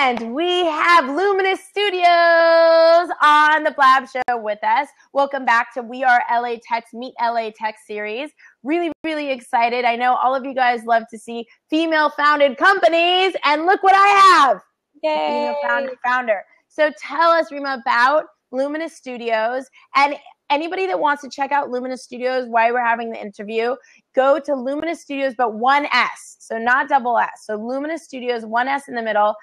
And we have Luminous Studios on the Blab Show with us. Welcome back to We Are LA Tech's Meet LA Tech series. Really, really excited. I know all of you guys love to see female-founded companies, and look what I have. Yay. Female founder. So tell us, Rima, about Luminous Studios, and anybody that wants to check out Luminous Studios, why we're having the interview, go to Luminous Studios, but one S, so not double S. So Luminous Studios, one S in the middle,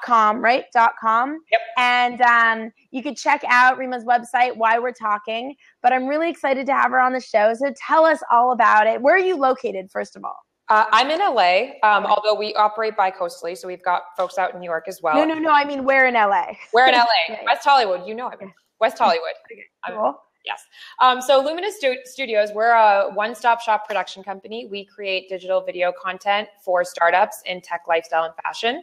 .com, right? .com. Yep. And you could check out Rima's website, Why We're Talking. But I'm really excited to have her on the show. So tell us all about it. Where are you located, first of all? I'm in LA, although we operate bi-coastally, so we've got folks out in New York as well. No. I mean, where in LA? Where in LA? West Hollywood. You know I mean. West Hollywood. Okay, cool. Yes. So Luminous Studios, we're a one-stop shop production company. We create digital video content for startups in tech, lifestyle, and fashion.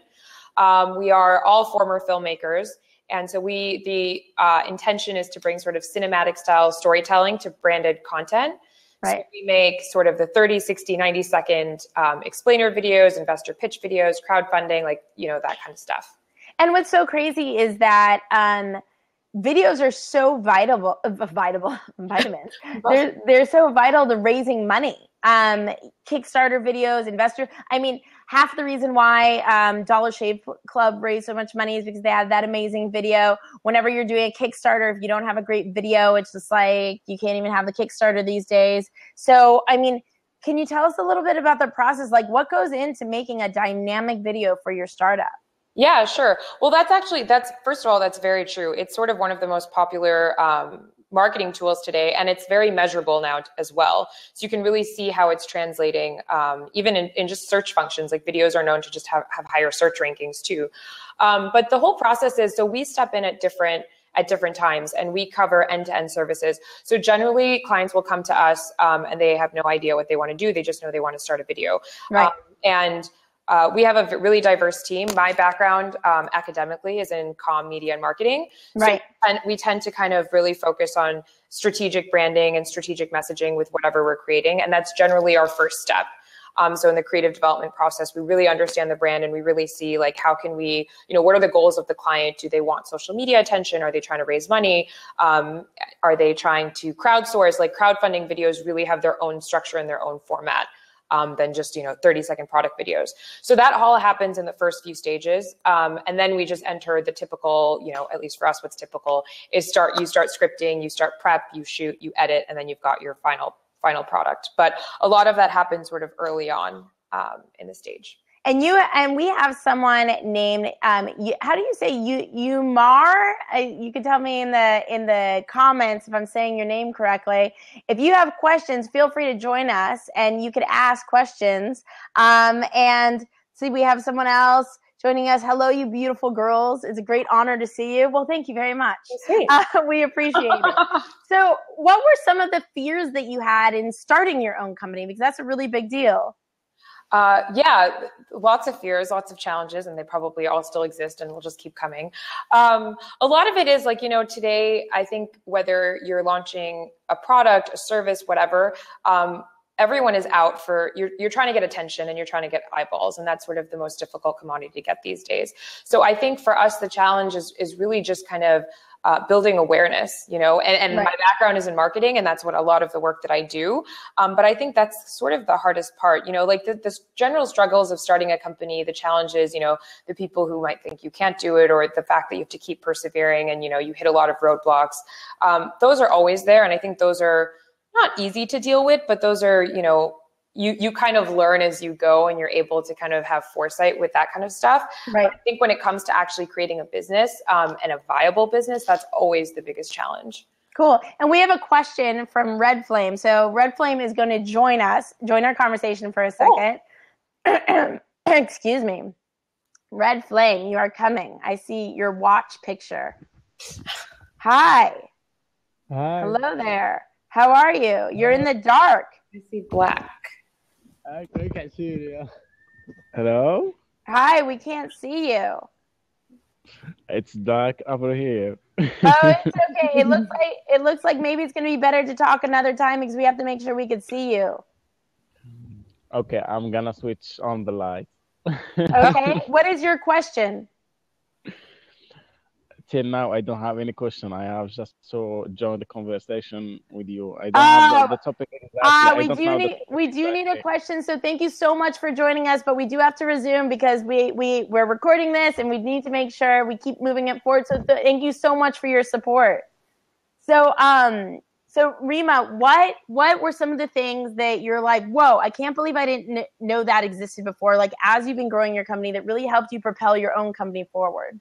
We are all former filmmakers. And so the intention is to bring sort of cinematic style storytelling to branded content. Right. So we make sort of the 30, 60, 90 second explainer videos, investor pitch videos, crowdfunding, like, that kind of stuff. And what's so crazy is that videos are so vitamins. They're so vital to raising money. Kickstarter videos, investor. I mean, half the reason why Dollar Shave Club raised so much money is because they had that amazing video. Whenever you're doing a Kickstarter, if you don't have a great video, it's just like you can't even have the Kickstarter these days. So, I mean, can you tell us a little bit about the process? Like, what goes into making a dynamic video for your startup? Yeah, sure. Well, first of all, that's very true. It's sort of one of the most popular marketing tools today, and it's very measurable now as well. So you can really see how it's translating, even in just search functions. Like, videos are known to just have higher search rankings too. But the whole process is, so we step in at different times, and we cover end-to-end services. So generally, clients will come to us and they have no idea what they want to do. They just know they want to start a video. Right. We have a really diverse team. My background academically is in comm, media, and marketing. Right. And we tend to kind of really focus on strategic branding and strategic messaging with whatever we're creating. And that's generally our first step. So in the creative development process, we really understand the brand, and we really see, like, how can we, what are the goals of the client? Do they want social media attention? Are they trying to raise money? Are they trying to crowdsource? Like, crowdfunding videos really have their own structure and their own format. Than just 30-second product videos. So that all happens in the first few stages, and then we just enter the typical, at least for us, what's typical is you start scripting, you start prep, you shoot, you edit, and then you've got your final product. But a lot of that happens sort of early on in the stage. And we have someone named how do you say Umar? You can tell me in the comments if I'm saying your name correctly. If you have questions, feel free to join us, and you could ask questions. And see, we have someone else joining us. Hello, you beautiful girls. It's a great honor to see you. Well, thank you very much. We appreciate it. So, what were some of the fears that you had in starting your own company? Because that's a really big deal. Yeah, lots of fears, lots of challenges, and they probably all still exist and will just keep coming. A lot of it is like, today, I think whether you're launching a product, a service, whatever, everyone is out for, you're trying to get attention and you're trying to get eyeballs. And that's sort of the most difficult commodity to get these days. So I think for us, the challenge is really just kind of building awareness, and right. My background is in marketing, and that's what a lot of the work that I do. But I think that's sort of the hardest part, like the general struggles of starting a company, the challenges, the people who might think you can't do it, or the fact that you have to keep persevering and, you hit a lot of roadblocks. Those are always there. And I think those are not easy to deal with, but those are, you kind of learn as you go, and you're able to kind of have foresight with that kind of stuff. Right. I think when it comes to actually creating a business and a viable business, that's always the biggest challenge. Cool. And we have a question from Red Flame. So Red Flame is going to join our conversation for a second. Cool. Excuse me. Red Flame, you are coming. I see your watch picture. Hi. Hi. Hello there. How are you? You're in the dark. I see black. I can't see you. Hello? Hi, we can't see you. It's dark over here. Oh, it's okay. It looks like maybe it's going to be better to talk another time because we have to make sure we can see you. Okay, I'm gonna switch on the light. Okay. What is your question? till now, I don't have any question. I have just to join the conversation with you. I don't have the topic exactly. We do need a question. So thank you so much for joining us, but we do have to resume because we're recording this and we need to make sure we keep moving it forward. So thank you so much for your support. So, so Rima, what were some of the things that you're like, whoa, I can't believe I didn't know that existed before, like as you've been growing your company, that really helped you propel your own company forward?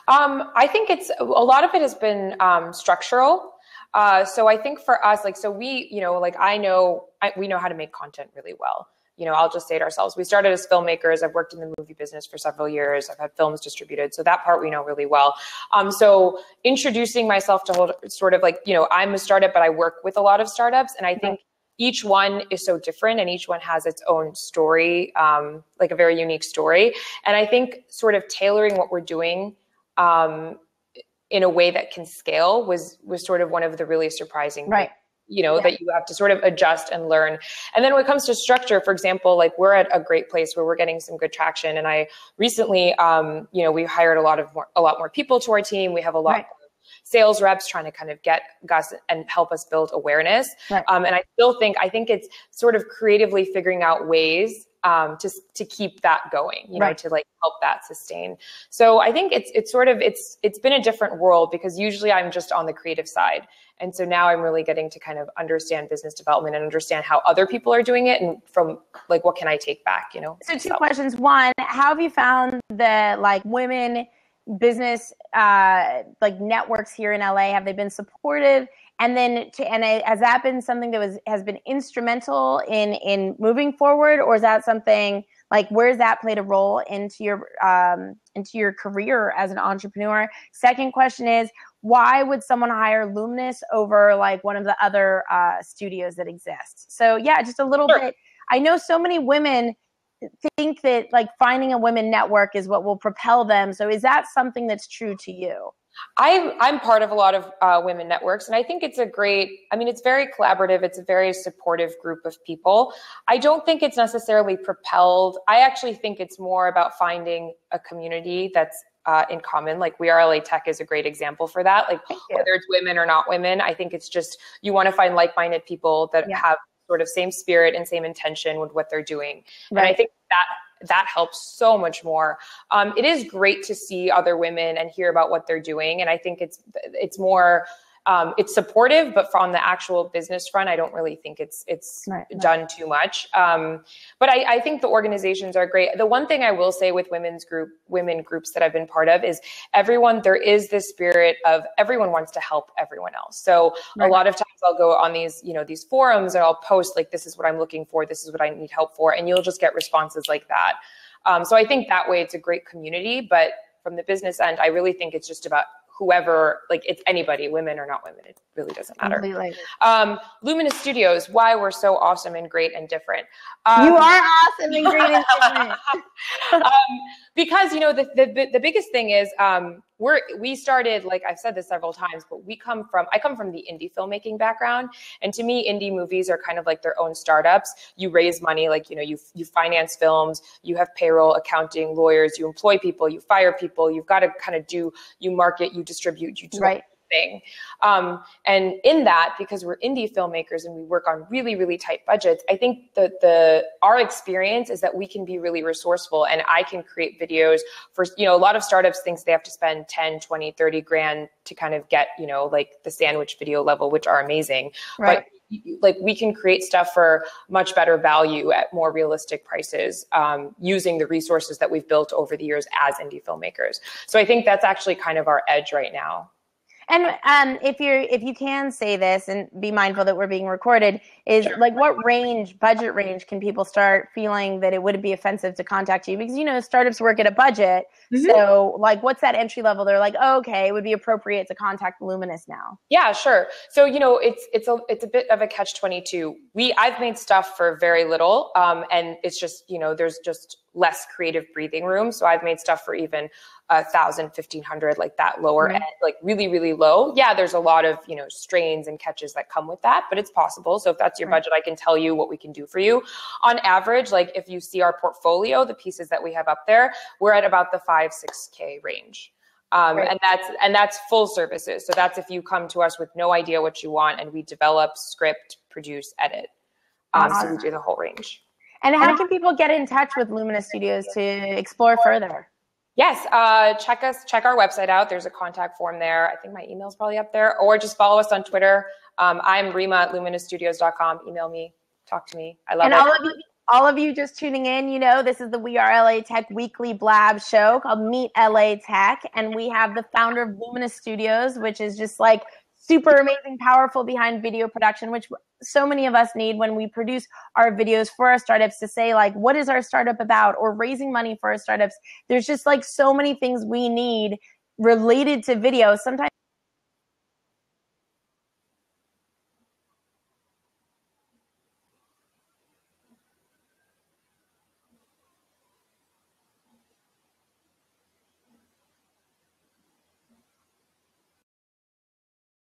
I think a lot of it has been structural. So I think for us, like, so we, you know, like we know how to make content really well. You know, I'll just say it ourselves. We started as filmmakers. I've worked in the movie business for several years. I've had films distributed. So that part we know really well. So introducing myself to sort of like, you know, I'm a startup, but I work with a lot of startups. And I think each one is so different and each one has its own story, like a very unique story. And I think sort of tailoring what we're doing in a way that can scale was sort of one of the really surprising things. You know, that you have to sort of adjust and learn. And then when it comes to structure, for example, like we're at a great place where we're getting some good traction. And I recently, you know, we hired a lot more people to our team. We have a lot of sales reps trying to kind of get Gus and help us build awareness. And I think it's sort of creatively figuring out ways to keep that going, you know, to like help that sustain. So I think it's been a different world because usually I'm just on the creative side. And so now I'm really getting to kind of understand business development and understand how other people are doing it. And from like, what can I take back, you know? So two questions. One, how have you found the like women business like networks here in LA? Have they been supportive? And then, has that been something that has been instrumental in moving forward, or is that something like where's that played a role into your career as an entrepreneur? Second question is, why would someone hire Luminous over like one of the other studios that exist? So yeah, just a little bit. I know so many women think that like finding a women network is what will propel them. So is that something that's true to you? I'm part of a lot of women networks, and I think it's it's very collaborative. It's a very supportive group of people. I don't think it's necessarily propelled. I actually think it's more about finding a community that's in common. Like We Are LA Tech is a great example for that. Like whether it's women or not women, I think it's just, you want to find like-minded people that have sort of same spirit and same intention with what they're doing. And I think that helps so much more. It is great to see other women and hear about what they're doing. And I think it's more, it's supportive, but from the actual business front, I don't really think it's done too much. But I think the organizations are great. The one thing I will say with women groups that I've been part of is there is this spirit of everyone wants to help everyone else. So a lot of times I'll go on these forums and I'll post like, this is what I'm looking for. This is what I need help for. And you'll just get responses like that. So I think that way it's a great community, but from the business end, I really think it's just about whoever, like it's anybody, women or not women, it really doesn't matter. Luminous Studios, why we're so awesome and great and different. You are awesome and great and different. Because, you know, the biggest thing is we started, like I've said this several times, but I come from the indie filmmaking background. And to me, indie movies are kind of like their own startups. You raise money, like, you know, you finance films, you have payroll, accounting, lawyers, you employ people, you fire people, you've got to kind of you market, you distribute, you do thing. And in that, because we're indie filmmakers and we work on really, really tight budgets, I think that our experience is that we can be really resourceful, and I can create videos for, you know, a lot of startups thinks they have to spend 10, 20, 30 grand to kind of get, you know, like the sandwich video level, which are amazing. But like we can create stuff for much better value at more realistic prices, using the resources that we've built over the years as indie filmmakers. So I think that's actually kind of our edge right now. And if you can say this and be mindful that we're being recorded, is like what budget range can people start feeling that it wouldn't be offensive to contact you? Because, you know, startups work at a budget. So like, what's that entry level? They're like, oh, okay, it would be appropriate to contact Luminous now. Yeah, sure. So, you know, it's a bit of a catch-22. I've made stuff for very little, and it's just, you know, there's just less creative breathing room. So I've made stuff for even 1,000, 1,500, like that lower end, like really, really low. Yeah, there's a lot of, you know, strains and catches that come with that, but it's possible. So if that's your budget, I can tell you what we can do for you. On average, like if you see our portfolio, the pieces that we have up there, we're at about the 5-6K range. Right. And that's full services. So that's if you come to us with no idea what you want, and we develop, script, produce, edit. So we do the whole range. And how can people get in touch with Lumina Studios to explore further? Yes, check our website out. There's a contact form there. I think my email's probably up there, or just follow us on Twitter. I'm Rima at luminastudios.com. Email me, talk to me. I love it. All of you just tuning in, you know, this is the We Are LA Tech weekly blab show called Meet LA Tech. And we have the founder of Lumina Studios, which is just like super amazing, powerful behind video production, which so many of us need when we produce our videos for our startups, to say like, what is our startup about, or raising money for our startups. There's just like so many things we need related to video. Sometimes